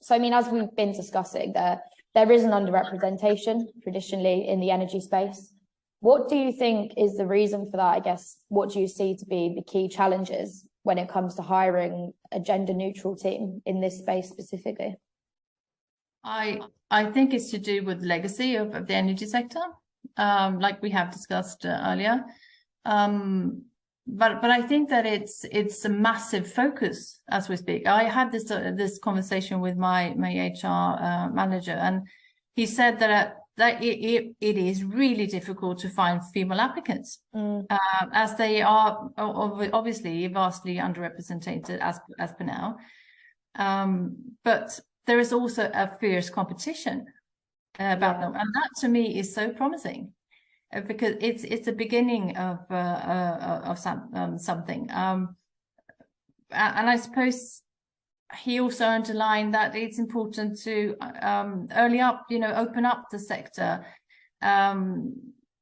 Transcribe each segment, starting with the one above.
So, I mean, as we've been discussing, there is an underrepresentation traditionally in the energy space. What do you think is the reason for that? I guess, what do you see to be the key challenges when it comes to hiring a gender neutral team in this space specifically? I think it's to do with the legacy of the energy sector, like we have discussed earlier. But I think that it's a massive focus as we speak. I had this conversation with my HR manager, and he said that it is really difficult to find female applicants, as they are obviously vastly underrepresented as per now. But there is also a fierce competition about them, and that to me is so promising. Because it's the beginning of something, and I suppose he also underlined that it's important to open up the sector,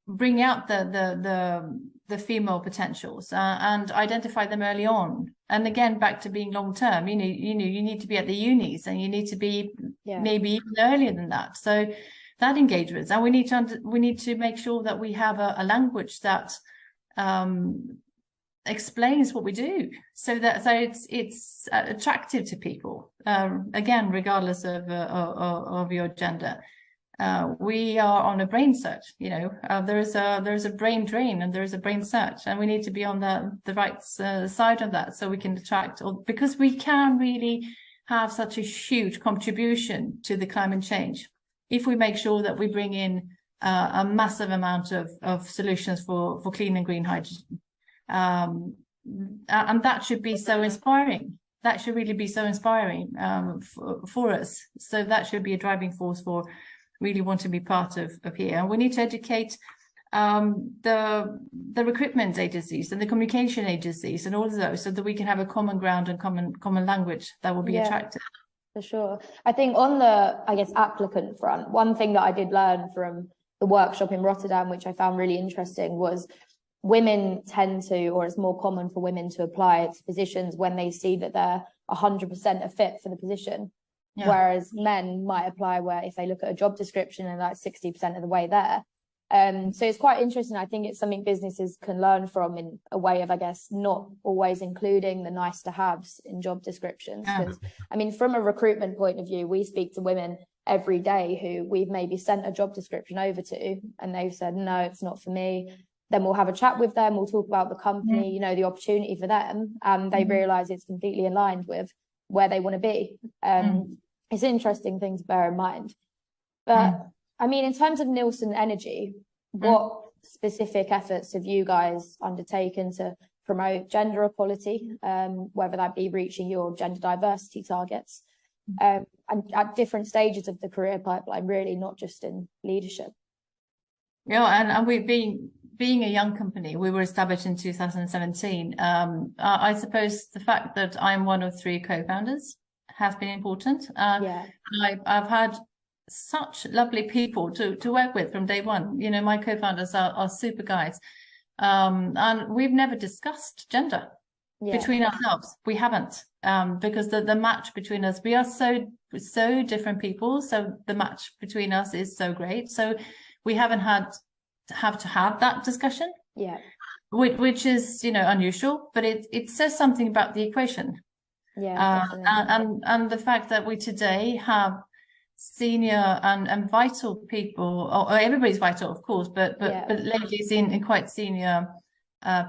bring out the female potentials, and identify them early on. And again, back to being long term, you need to be at the unis, and you need to be maybe even earlier than that. So that engagement, and we need to make sure that we have a language that explains what we do, so it's attractive to people. Again, regardless of your gender, we are on a brain search. There is a brain drain and there is a brain search, and we need to be on the right side of that, so we can attract, because we can really have such a huge contribution to the climate change if we make sure that we bring in a massive amount of solutions for clean and green hydrogen. And that should be so inspiring. That should really be so inspiring for us. So that should be a driving force for really want to be part of here. And we need to educate the recruitment agencies and the communication agencies and all of those, so that we can have a common ground and common language that will be attractive. For sure. I think on the, applicant front, one thing that I did learn from the workshop in Rotterdam, which I found really interesting, was women tend to, or it's more common for women to apply to positions when they see that they're 100% a fit for the position. Yeah. Whereas men might apply where if they look at a job description and like 60% of the way there. So it's quite interesting. I think it's something businesses can learn from, in a way of, I guess, not always including the nice to haves in job descriptions. Because I mean, from a recruitment point of view, we speak to women every day who we've maybe sent a job description over to, and they've said, no, it's not for me. Then we'll have a chat with them. We'll talk about the company, the opportunity for them. And they realize it's completely aligned with where they want to be. It's an interesting thing to bear in mind. But I mean, in terms of Nilsson Energy, what specific efforts have you guys undertaken to promote gender equality, whether that be reaching your gender diversity targets, and at different stages of the career pipeline, really, not just in leadership? Yeah, and we've being a young company, we were established in 2017. I suppose the fact that I'm one of 3 co-founders has been important. I've had such lovely people to work with from day one. My co-founders are super guys, and we've never discussed gender between ourselves. We haven't, because the match between us, we are so different people, so the match between us is so great, so we haven't have to have that discussion, which is unusual, but it says something about the equation, and the fact that we today have senior and vital people, or everybody's vital, of course, but ladies in quite senior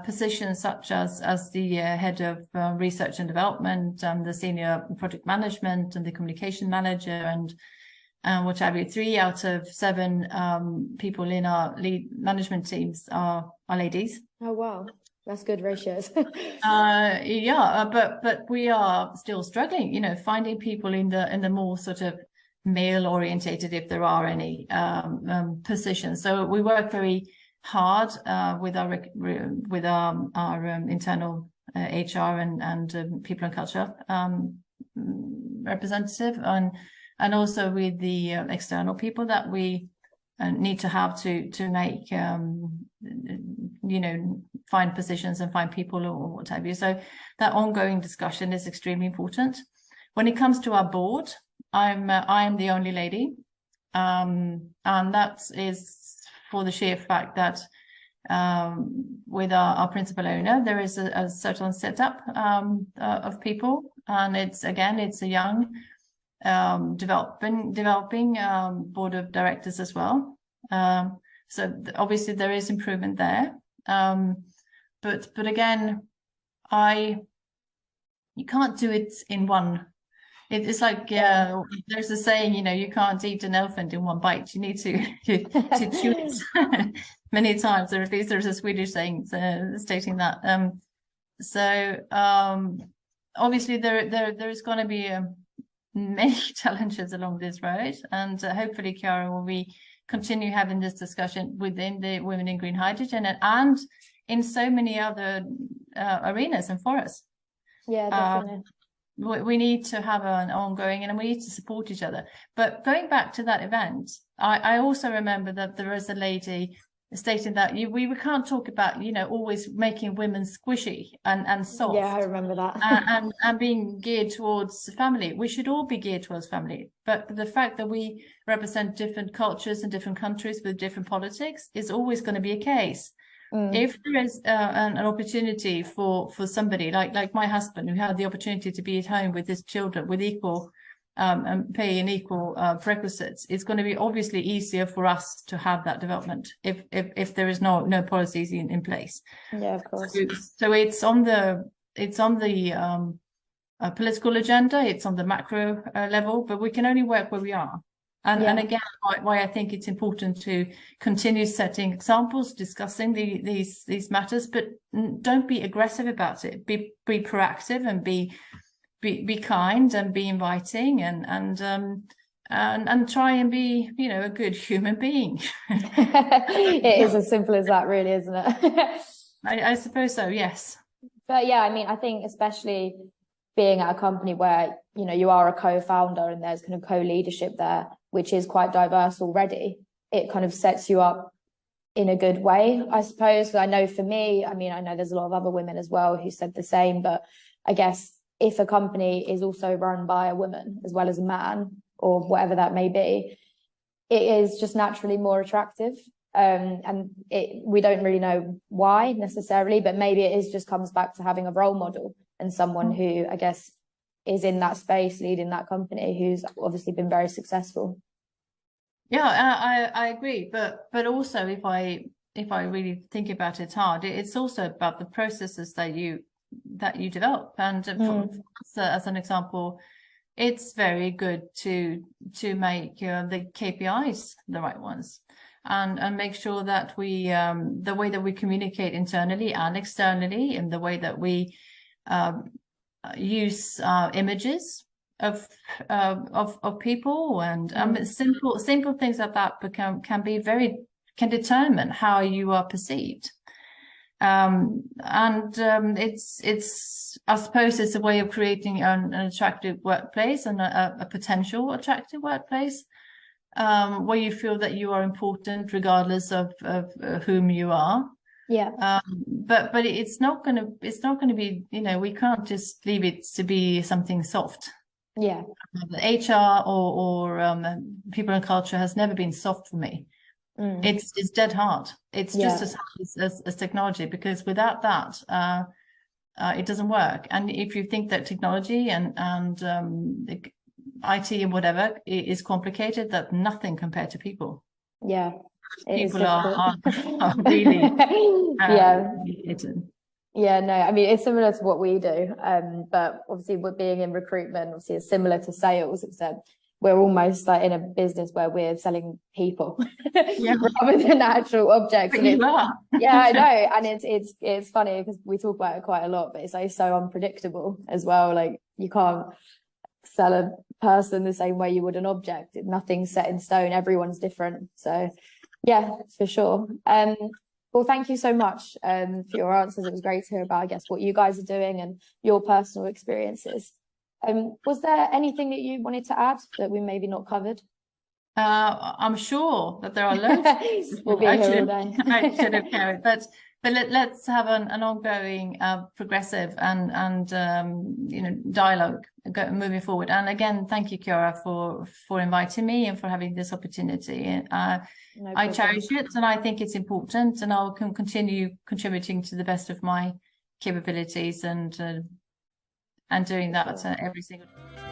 positions, such as the head of research and development, and the senior project management, and the communication manager, and what have you. 3 out of 7 people in our lead management teams are ladies. Oh wow, that's good ratios. But we are still struggling, finding people in the more sort of male orientated, if there are any, positions. So we work very hard with our internal HR and people and culture representative, and also with the external people that we need to have to make find positions and find people or what have you. So that ongoing discussion is extremely important. When it comes to our board, I'm the only lady, and that is for the sheer fact that with our principal owner, there is a certain setup of people, and it's a young developing board of directors as well. So obviously there is improvement there, but again, you can't do it in one. It's like there's a saying, you can't eat an elephant in one bite. You need to chew it many times, or at least there's a Swedish saying stating that. So obviously there is going to be many challenges along this road, and hopefully, Chiara, will continue having this discussion within the Women in Green Hydrogen and in so many other arenas and forums. Yeah, definitely. We need to have an ongoing, and we need to support each other. But going back to that event, I also remember that there was a lady stating that we can't talk about, always making women squishy and soft. Yeah, I remember that. and being geared towards family. We should all be geared towards family. But the fact that we represent different cultures and different countries with different politics is always going to be a case. If there is an opportunity for somebody like my husband, who had the opportunity to be at home with his children with equal pay and equal prerequisites, it's going to be obviously easier for us to have that development if there is no policies in place. Yeah, of course. So it's on the political agenda, it's on the macro level, but we can only work where we are. And again, why I think it's important to continue setting examples, discussing these matters, but don't be aggressive about it. Be proactive and be kind and be inviting and try and be, a good human being. It is as simple as that, really, isn't it? I suppose so, yes. But yeah, I mean, I think especially being at a company where, you are a co-founder and there's kind of co-leadership there, which is quite diverse already, it kind of sets you up in a good way, I suppose. I know for me, I know there's a lot of other women as well who said the same, but I guess if a company is also run by a woman as well as a man, or whatever that may be, it is just naturally more attractive. And we don't really know why necessarily, but maybe it just comes back to having a role model and someone who, I guess, is in that space leading that company, who's obviously been very successful. Yeah, I agree, but also if I really think about it hard, it's also about the processes that you develop. And as an example, it's very good to make the KPIs the right ones, and make sure that we the way that we communicate internally and externally, and the way that we use images of people, and simple things like that can determine how you are perceived. It's I suppose it's a way of creating an attractive workplace and a potential attractive workplace, where you feel that you are important regardless of whom you are. Yeah. But it's not going to be, we can't just leave it to be something soft. Yeah. HR or people and culture has never been soft for me. It's dead hard. It's just as hard as technology, because without that, it doesn't work. And if you think that technology and IT and whatever is complicated, that's nothing compared to people. Yeah. People are really Yeah, no, it's similar to what we do, but obviously we're being in recruitment, obviously it's similar to sales, except we're almost like in a business where we're selling people rather than actual objects. But you are. Yeah, I know, and it's funny because we talk about it quite a lot, but it's like so unpredictable as well. Like you can't sell a person the same way you would an object. Nothing's set in stone. Everyone's different. So yeah, for sure. Well, thank you so much for your answers. It was great to hear about, I guess, what you guys are doing and your personal experiences. Was there anything that you wanted to add that we maybe not covered? I'm sure that there are loads. We'll be here all day. I should have carried, but But let's have an ongoing, progressive and dialogue moving forward. And again, thank you, Kiara, for inviting me and for having this opportunity. I cherish it, and I think it's important, and I'll continue contributing to the best of my capabilities and doing that every single day.